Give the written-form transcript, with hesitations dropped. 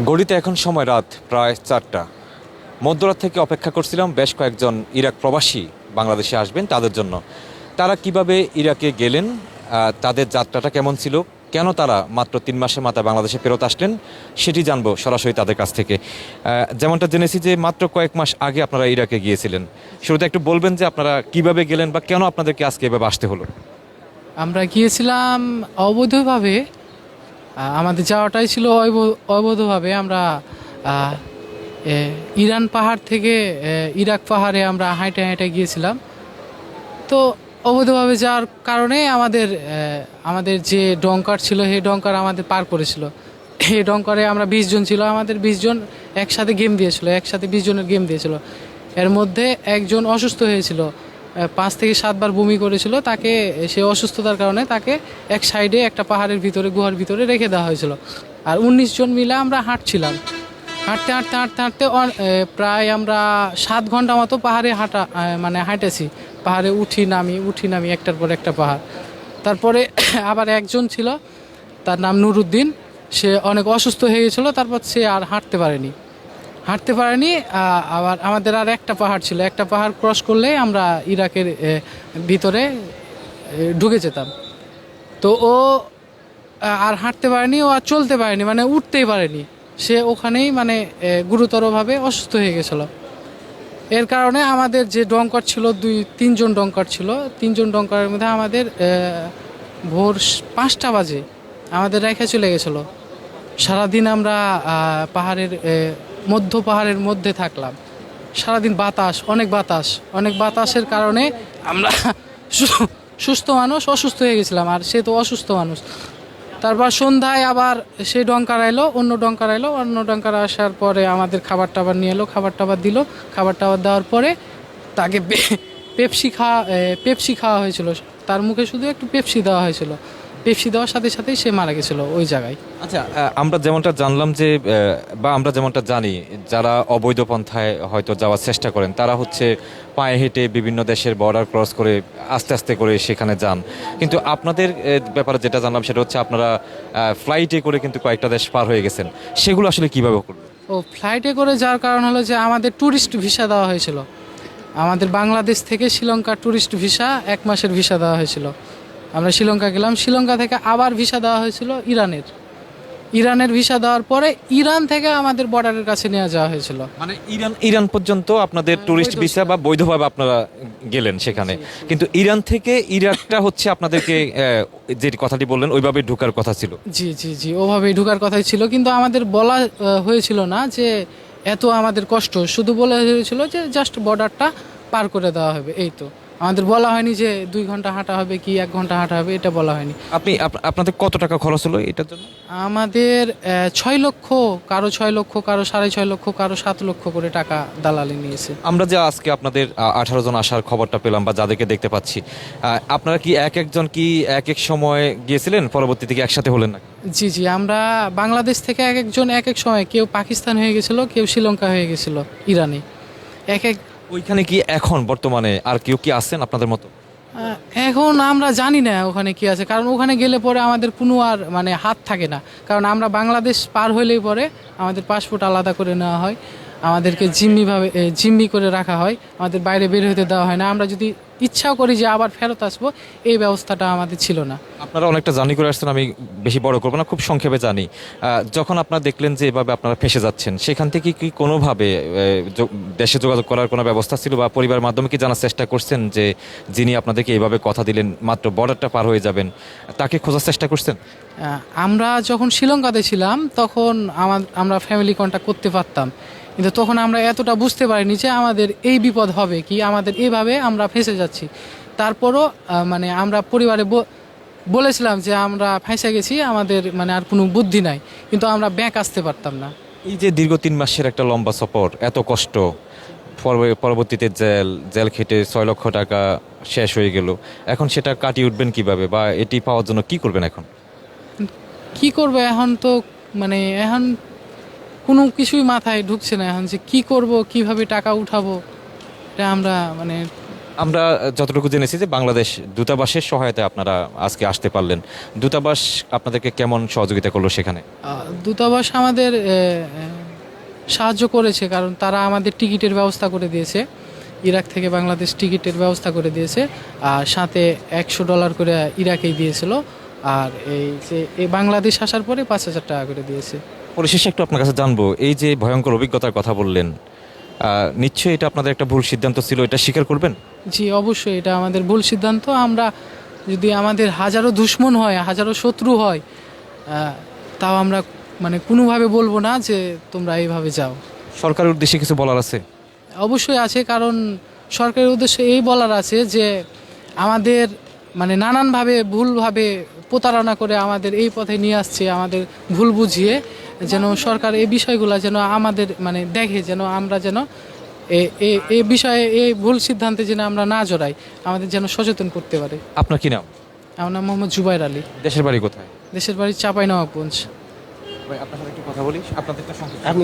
ঘড়িতে এখন সময় রাত প্রায় 4টা। মধ্যরাত থেকে অপেক্ষা করছিলাম বেশ কয়েকজন ইরাক প্রবাসী বাংলাদেশে আসবেন তাদের জন্য। তারা কিভাবে ইরাকে গেলেন, তাদের যাত্রাটা কেমন ছিল, কেন তারা মাত্র 3 মাসের মাথায় বাংলাদেশে ফেরত আসলেন, সেটি জানবো সরাসরি তাদের কাছ থেকে। যেমনটা জেনেছি যে মাত্র কয়েক মাস আগে আপনারা ইরাকে গিয়েছিলেন। শুরুতে একটু বলবেন যে আপনারা কিভাবে গেলেন বা কেন আপনাদেরকে আজকে এভাবে আসতে হলো। আমরা গিয়েছিলাম অবৈধভাবে। আমাদের যাওয়াটাই ছিল অবৈধভাবে। আমরা আহ, এ, ইরান পাহাড় থেকে ইরাক পাহাড়ে আমরা হাঁটে হাঁটে গিয়েছিলাম। তো অবৈধভাবে যাওয়ার কারণে আমাদের যে ডঙ্কার ছিল সেই ডঙ্কার আমাদের পার করেছিল। এই ডঙ্কারে আমরা 20 জন ছিল, আমাদের 20 জন একসাথে গেম দিয়েছিল, একসাথে 20 জনের গেম দিয়েছিল। এর মধ্যে একজন অসুস্থ হয়েছিল, 5 থেকে 7 বার বমি করেছিল। তাকে সে অসুস্থতার কারণে তাকে এক সাইডে একটা পাহাড়ের ভিতরে গুহার ভিতরে রেখে দেওয়া হয়েছিল। আর 19 জন মিলে আমরা হাঁটছিলাম। হাঁটতে হাঁটতে হাঁটতে হাঁটতে প্রায় আমরা 7 ঘন্টা মতো পাহাড়ে মানে হাঁটেছি। পাহাড়ে উঠি নামি একটার পর একটা পাহাড়। তারপরে আবার একজন ছিল, তার নাম নুরুদ্দিন। সে অনেক অসুস্থ হয়ে গেছিলো, তারপর সে আর হাঁটতে পারেনি। আবার আমাদের আর একটা পাহাড় ছিল, একটা পাহাড় ক্রস করলেই আমরা ইরাকের ভিতরে ঢুকে যেতাম। তো ও আর হাঁটতে পারেনি, ও আর চলতে পারেনি, মানে উঠতেই পারেনি। সে ওখানেই মানে গুরুতরভাবে অসুস্থ হয়ে গেছিলো। এর কারণে আমাদের যে ডঙ্কার ছিল, 2-3 জন ডঙ্কার ছিল। 3 জন ডঙ্কারের মধ্যে আমাদের ভোর 5টা বাজে আমাদের রেখা চলে গেছিলো। সারাদিন আমরা পাহাড়ের মধ্যে থাকলাম। সারাদিন অনেক বাতাসের কারণে আমরা সুস্থ মানুষ অসুস্থ হয়ে গেছিলাম, আর সে তো অসুস্থ মানুষ। তারপর সন্ধ্যায় আবার সে অন্য ডঙ্কার আসার পরে আমাদের খাবার টাবার নিয়ে এলো, খাবার টাবার দিল। খাবার টাবার দেওয়ার পরে তাকে পেপসি খাওয়া হয়েছিল। তার মুখে শুধু একটু পেপসি দেওয়া হয়েছিল। পেপসি দেওয়ার সাথে সাথেই সে মারা গেছিল ওই জায়গায়। আচ্ছা, আমরা যেমনটা জানলাম যে বা আমরা যেমনটা জানি, যারা অবৈধ পন্থায় হয়তো যাওয়ার চেষ্টা করেন তারা হচ্ছে পায়ে হেঁটে বিভিন্ন দেশের বর্ডার ক্রস করে আস্তে আস্তে করে সেখানে যান। কিন্তু আপনাদের ব্যাপারে যেটা জানলাম সেটা হচ্ছে আপনারা ফ্লাইটে করে কিন্তু কয়েকটা দেশ পার হয়ে গেছেন। সেগুলো আসলে কিভাবে করবেন? ফ্লাইটে করে যাওয়ার কারণ হলো যে আমাদের ট্যুরিস্ট ভিসা দেওয়া হয়েছিল। আমাদের বাংলাদেশ থেকে শ্রীলঙ্কা ট্যুরিস্ট ভিসা 1 মাসের ভিসা দেওয়া হয়েছিল। আমরা শ্রীলঙ্কা গেলাম, শ্রীলঙ্কা থেকে আবার ভিসা দেওয়া হয়েছিল ইরানের ভিসা দেওয়ার পরে ইরান থেকে আমাদের বর্ডারের কাছে নিয়ে যাওয়া হয়েছিল। মানে ইরান পর্যন্ত আপনাদের ট্যুরিস্ট ভিসা বা বৈধভাবে আপনারা গেলেন সেখানে, কিন্তু ইরান থেকে ইরাকটা হচ্ছে আপনাদেরকে যে কথাটি বললেন ওইভাবে ঢোকার কথা ছিল। জি জি জি, ওভাবেই ঢোকার কথাই ছিল, কিন্তু আমাদের বলা হয়েছিল না যে এত আমাদের কষ্ট। শুধু বলা হয়েছিল যে জাস্ট বর্ডারটা পার করে দেওয়া হবে, এই তো। আমাদের বলা হয়নি যে 2 ঘন্টা হাঁটা হবে কি 1 ঘন্টা হাঁটা হবে, এটা বলা হয়নি। আপনাদের কত টাকা খরচ হলো এটার জন্য? আমাদের 6 লক্ষ, কারো 6 লক্ষ, কারো 6.5 লক্ষ, কারো 7 লক্ষ করে টাকা দালালি নিয়েছে। আমরা যে আজকে আপনাদের 18 জন আসার খবরটা পেলাম বা যাদেরকে দেখতে পাচ্ছি, আপনারা কি এক একজন কি এক এক সময় গিয়েছিলেন, পরবর্তীতে কি একসাথে হলেন না? জি জি, আমরা বাংলাদেশ থেকে এক একজন এক এক সময়, কেউ পাকিস্তান হয়ে গেছিল, কেউ শ্রীলঙ্কা হয়ে গেছিল, ইরানে এক এক। ওইখানে কি এখন বর্তমানে আর কেউ কি আছেন আপনাদের মতো? এখন আমরা জানি না ওখানে কি আছে, কারণ ওখানে গেলে পরে আমাদের কোনো আর মানে হাত থাকে না। কারণ আমরা বাংলাদেশ পার হইলেই পরে আমাদের পাসপোর্ট আলাদা করে নেওয়া হয়, আমাদেরকে জিম্মি করে রাখা হয়, আমাদের বাইরে বের হতে দেওয়া হয় না। আমরা যদি ইচ্ছাও করি যে আবার ফেরত আসবো, এই ব্যবস্থাটা আমাদের ছিল না। আপনারা অনেকটা জার্নি করে আসছেন, আমি বেশি বড় করবো না, খুব সংক্ষেপে জানি। যখন আপনারা দেখলেন যে এভাবে আপনারা ফেসে যাচ্ছেন, সেখান থেকে কি কোনোভাবে দেশে যোগাযোগ করার কোনো ব্যবস্থা ছিল বা পরিবারের মাধ্যমে কি জানার চেষ্টা করছেন যে যিনি আপনাদেরকে এইভাবে কথা দিলেন মাত্র বর্ডারটা পার হয়ে যাবেন, তাকে খোঁজার চেষ্টা করছেন? আমরা যখন শ্রীলঙ্কাতে ছিলাম তখন আমরা ফ্যামিলি কন্ট্যাক্ট করতে পারতাম, কিন্তু তখন আমরা এতটা বুঝতে পারিনি যে আমাদের এই বিপদ হবে কি, আমাদের এইভাবে আমরা ফেঁসে যাচ্ছি। তারপরও মানে আমরা পরিবারে বলেছিলাম যে আমরা ফেঁসে গেছি, আমাদের মানে আর কোনো বুদ্ধি নাই, কিন্তু আমরা ব্যাক আসতে পারতাম না। এই যে দীর্ঘ 3 মাসের একটা লম্বা সফর, এত কষ্ট, পরবর্তীতে জেল খেটে 6 লক্ষ টাকা শেষ হয়ে গেল, এখন সেটা কাটিয়ে উঠবেন কিভাবে বা এটি পাওয়ার জন্য কি করবেন এখন? কি করবো এখন, তো মানে এখন কোনো কিছুই মাথায় ঢুকছে না এখন, যে কি করব, কিভাবে টাকা উঠাবো, এটা আমরা মানে আমরা যতটুকু জেনেছি যে বাংলাদেশ দূতাবাসের সহায়তায় আপনারা আজকে আসতে পারলেন। দূতাবাস আপনাদেরকে কেমন সহযোগিতা করলো সেখানে? দূতাবাস আমাদের সাহায্য করেছে, কারণ তারা আমাদের টিকিটের ব্যবস্থা করে দিয়েছে, ইরাক থেকে বাংলাদেশ টিকিটের ব্যবস্থা করে দিয়েছে, আর সাথে $100 করে ইরাকেই দিয়েছিল, আর এই বাংলাদেশ আসার পরে 5,000 টাকা করে দিয়েছে। পরিশেষে একটু আপনার কাছে জানবো, এই যে ভয়ঙ্কর অভিজ্ঞতার কথা বললেন, নিশ্চয়ই এটা আপনাদের একটা ভুল সিদ্ধান্ত ছিল, এটা স্বীকার করবেন? জি অবশ্যই, এটা আমাদের ভুল সিদ্ধান্ত। আমরা যদি আমাদের হাজারো দুশ্মন হয়, হাজারো শত্রু হয়, তাও আমরা মানে কোনোভাবে বলবো না যে তোমরা এইভাবে যাও। সরকারের উদ্দেশ্যে কিছু বলার আছে? অবশ্যই আছে, কারণ সরকারের উদ্দেশ্যে এই বলার আছে যে আমাদের মানে নানানভাবে ভুলভাবে প্রতারণা করে আমাদের এই পথে নিয়ে আসছে, আমাদের ভুল বুঝিয়ে, যেন সরকার এই বিষয়গুলো যেন আমাদের মানে দেখে, যেন আমরা যেন এই বিষয়ে এই ভুল সিদ্ধান্তে যেন আমরা না জড়াই, আমাদের যেন সচেতন করতে পারে। আপনার কি নাম? আমার নাম মোহাম্মদ জুবাইর আলী। দেশের বাড়ি কোথায়? দেশের বাড়ি চাঁপাইনবাবগঞ্জ। ভাই আপনার সাথে একটু কথা বলি, আপনাদের তো আপনি